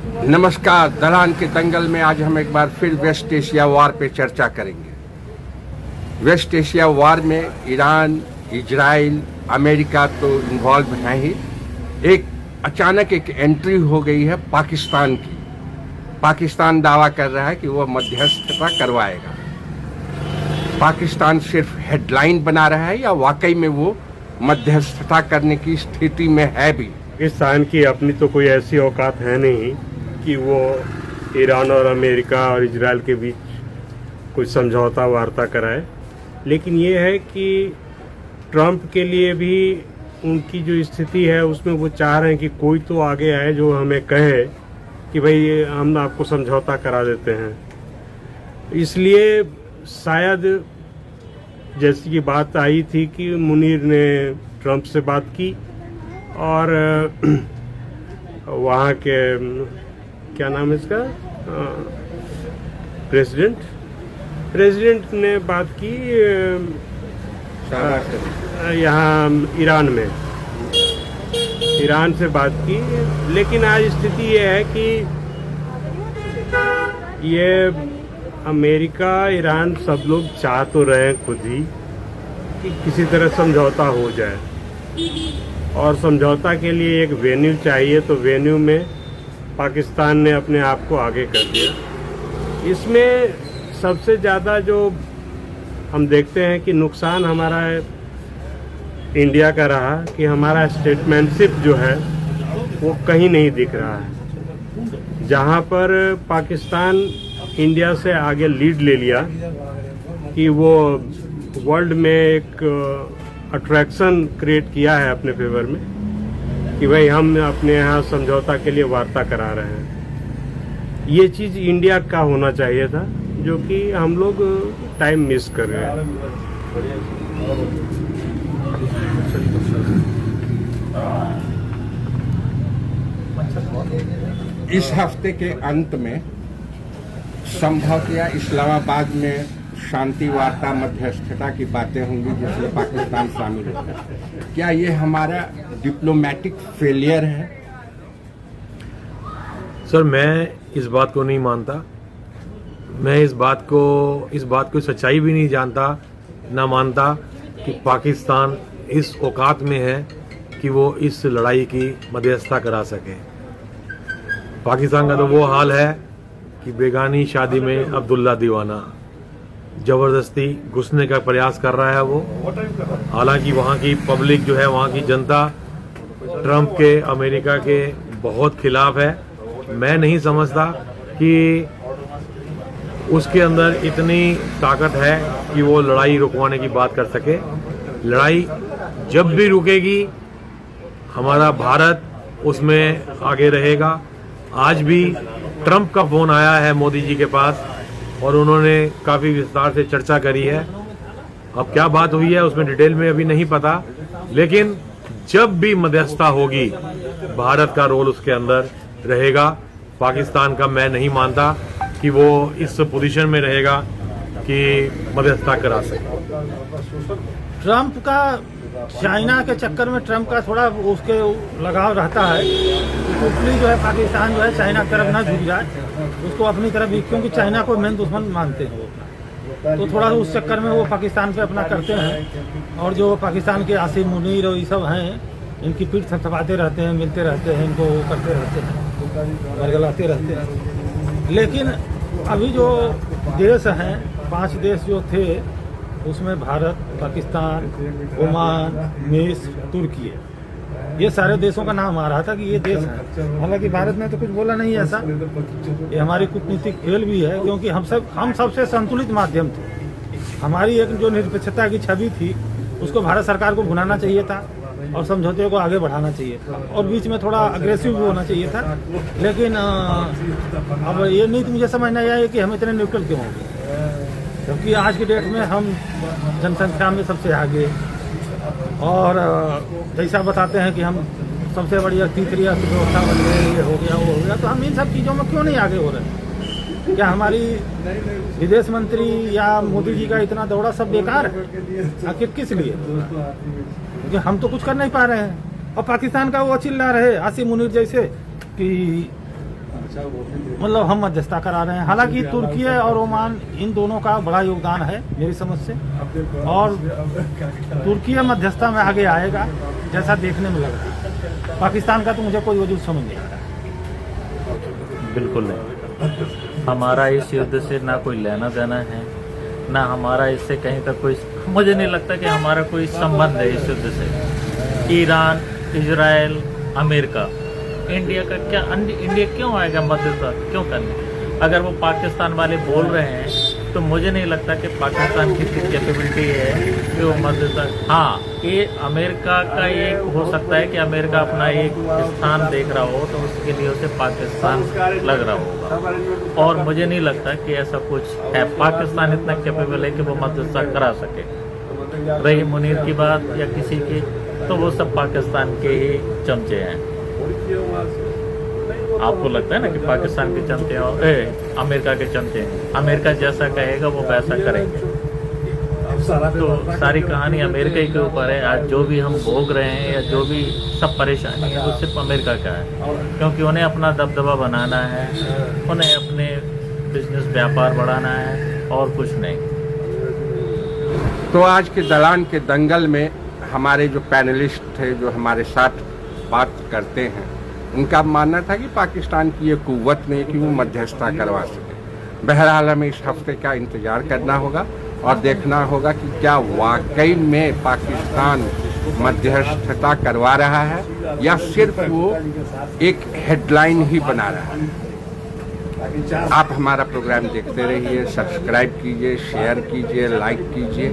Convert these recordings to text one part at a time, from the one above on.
नमस्कार। दलान के दंगल में आज हम एक बार फिर वेस्ट एशिया वार पे चर्चा करेंगे। वेस्ट एशिया वार में ईरान, इजराइल, अमेरिका तो इन्वॉल्व हैं ही। अचानक एक एंट्री हो गई है पाकिस्तान की। पाकिस्तान दावा कर रहा है कि वो मध्यस्थता करवाएगा। पाकिस्तान सिर्फ हेडलाइन बना रहा है या वाकई में वो मध्यस्थता करने की स्थिति में है भी? पाकिस्तान की अपनी तो कोई ऐसी औकात है नहीं कि वो ईरान और अमेरिका और इजराइल के बीच कुछ समझौता वार्ता कराए। लेकिन ये है कि ट्रंप के लिए भी उनकी जो स्थिति है उसमें वो चाह रहे हैं कि कोई तो आगे आए जो हमें कहे कि भाई हम आपको समझौता करा देते हैं। इसलिए शायद जैसी कि बात आई थी कि मुनीर ने ट्रंप से बात की और वहाँ के क्या नाम है इसका प्रेसिडेंट ने बात की यहाँ ईरान से बात की। लेकिन आज स्थिति ये है कि ये अमेरिका, ईरान सब लोग चाह तो रहे हैं खुद ही कि किसी तरह समझौता हो जाए, और समझौता के लिए एक वेन्यू चाहिए। तो वेन्यू में पाकिस्तान ने अपने आप को आगे कर दिया। इसमें सबसे ज़्यादा जो हम देखते हैं कि नुकसान हमारा इंडिया का रहा कि हमारा स्टेटमैनशिप जो है वो कहीं नहीं दिख रहा है। जहाँ पर पाकिस्तान इंडिया से आगे लीड ले लिया कि वो वर्ल्ड में एक अट्रैक्शन क्रिएट किया है अपने फेवर में कि भाई हम अपने यहाँ समझौता के लिए वार्ता करा रहे हैं। ये चीज़ इंडिया का होना चाहिए था, जो कि हम लोग टाइम मिस कर रहे हैं। इस हफ्ते के अंत में संभवतः इस्लामाबाद में शांति वार्ता, मध्यस्थता की बातें होंगी जिसमें पाकिस्तान शामिल होगा। क्या ये हमारा डिप्लोमेटिक फेलियर है? सर, मैं इस बात को नहीं मानता। मैं इस बात को सच्चाई भी नहीं जानता, ना मानता कि पाकिस्तान इस औकात में है कि वो इस लड़ाई की मध्यस्थता करा सके। पाकिस्तान का तो वो हाल है कि बेगानी शादी में अब्दुल्ला दीवाना, जबरदस्ती घुसने का प्रयास कर रहा है वो। हालांकि वहाँ की पब्लिक जो है, वहाँ की जनता ट्रंप के, अमेरिका के बहुत खिलाफ है। मैं नहीं समझता कि उसके अंदर इतनी ताकत है कि वो लड़ाई रुकवाने की बात कर सके। लड़ाई जब भी रुकेगी हमारा भारत उसमें आगे रहेगा। आज भी ट्रंप का फोन आया है मोदी जी के पास और उन्होंने काफ़ी विस्तार से चर्चा करी है। अब क्या बात हुई है उसमें डिटेल में अभी नहीं पता, लेकिन जब भी मध्यस्थता होगी भारत का रोल उसके अंदर रहेगा। पाकिस्तान का मैं नहीं मानता कि वो इस पोजीशन में रहेगा कि मध्यस्थता करा सके। ट्रंप का चाइना के चक्कर में ट्रंप का थोड़ा उसके लगाव रहता है। टोटली जो है पाकिस्तान जो है चाइना की तरफ ना झुक जाए, उसको अपनी तरफ भी, क्योंकि चाइना को मेन दुश्मन मानते हैं वो अपना। तो थोड़ा उस चक्कर में वो पाकिस्तान पे अपना करते हैं। और जो पाकिस्तान के आसिम मुनीर और ये सब हैं, इनकी पीठ थपथपाते रहते हैं, मिलते रहते हैं, इनको वो करते रहते हैं, गलगलाते रहते हैं। लेकिन अभी जो देश हैं, 5 देश जो थे उसमें भारत, पाकिस्तान, ओमान, मिस्र, तुर्की है। ये सारे देशों का नाम आ रहा था कि ये देश है। हालांकि भारत ने तो कुछ बोला नहीं ऐसा। ये हमारी कूटनीतिक खेल भी है, क्योंकि हम सबसे संतुलित माध्यम थे। हमारी एक जो निरपेक्षता की छवि थी उसको भारत सरकार को भुनाना चाहिए था और समझौते को आगे बढ़ाना चाहिए था, और बीच में थोड़ा अग्रेसिव भी होना चाहिए था। लेकिन अब ये नहीं मुझे समझ नहीं आया कि हम इतने न्यूट्रल क्यों हो गए, क्योंकि आज की डेट में हम जनसंख्या में सबसे आगे, और जैसा बताते हैं कि हम सबसे बड़ी तीसरी अर्थव्यवस्था बन गए, ये हो गया वो हो गया। तो हम इन सब चीज़ों में क्यों नहीं आगे हो रहे? क्या हमारी विदेश मंत्री या मोदी जी का इतना दौड़ा सब बेकार है? आखिर किस लिए? क्योंकि हम तो कुछ कर नहीं पा रहे हैं। और पाकिस्तान का वो चिल्ला रहे आसिम मुनीर जैसे कि मतलब हम मध्यस्थता करा रहे हैं। हालांकि तुर्की और ओमान इन दोनों का बड़ा योगदान है मेरी समझ से, और तुर्की मध्यस्थता में आगे आएगा जैसा देखने में लग रहा है। पाकिस्तान का तो मुझे कोई वजूद समझ नहीं आ रहा। बिल्कुल नहीं, हमारा इस युद्ध से ना कोई लेना देना है, ना हमारा इससे कहीं तक कोई, मुझे नहीं लगता कि हमारा कोई संबंध है इस युद्ध से। ईरान, इजराइल, अमेरिका, इंडिया का क्या, इंडिया क्यों आएगा मध्यस्थता क्यों करने? अगर वो पाकिस्तान वाले बोल रहे हैं तो मुझे नहीं लगता कि पाकिस्तान की इतनी कैपेबिलिटी है कि वो मध्यस्थता। हाँ, ये अमेरिका का एक हो सकता है कि अमेरिका अपना एक स्थान देख रहा हो तो उसके लिए उसे पाकिस्तान लग रहा होगा, और मुझे नहीं लगता कि ऐसा कुछ है। पाकिस्तान इतना कैपेबल है कि वो मध्यस्थता करा सके। रही मुनीर की बात या किसी की, तो वो सब पाकिस्तान के ही चमचे हैं। आपको लगता है ना कि पाकिस्तान के चमचे हैं और अमेरिका के चमचे हैं, अमेरिका जैसा कहेगा वो वैसा करेंगे। तो सारी कहानी अमेरिका ही के ऊपर है। आज जो भी हम भोग रहे हैं या जो भी सब परेशानी है वो सिर्फ अमेरिका का है, क्योंकि उन्हें अपना दबदबा बनाना है, उन्हें अपने बिजनेस व्यापार बढ़ाना है और कुछ नहीं। तो आज के दलान के दंगल में हमारे जो पैनलिस्ट थे, जो हमारे साथ बात करते हैं, उनका मानना था कि पाकिस्तान की ये कुव्वत नहीं कि वो मध्यस्थता करवा सके। बहरहाल हमें इस हफ्ते का इंतजार करना होगा और देखना होगा कि क्या वाकई में पाकिस्तान मध्यस्थता करवा रहा है या सिर्फ वो एक हेडलाइन ही बना रहा है। आप हमारा प्रोग्राम देखते रहिए, सब्सक्राइब कीजिए, शेयर कीजिए, लाइक कीजिए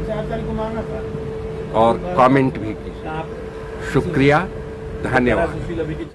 और कमेंट भी कीजिए। शुक्रिया, धन्यवाद।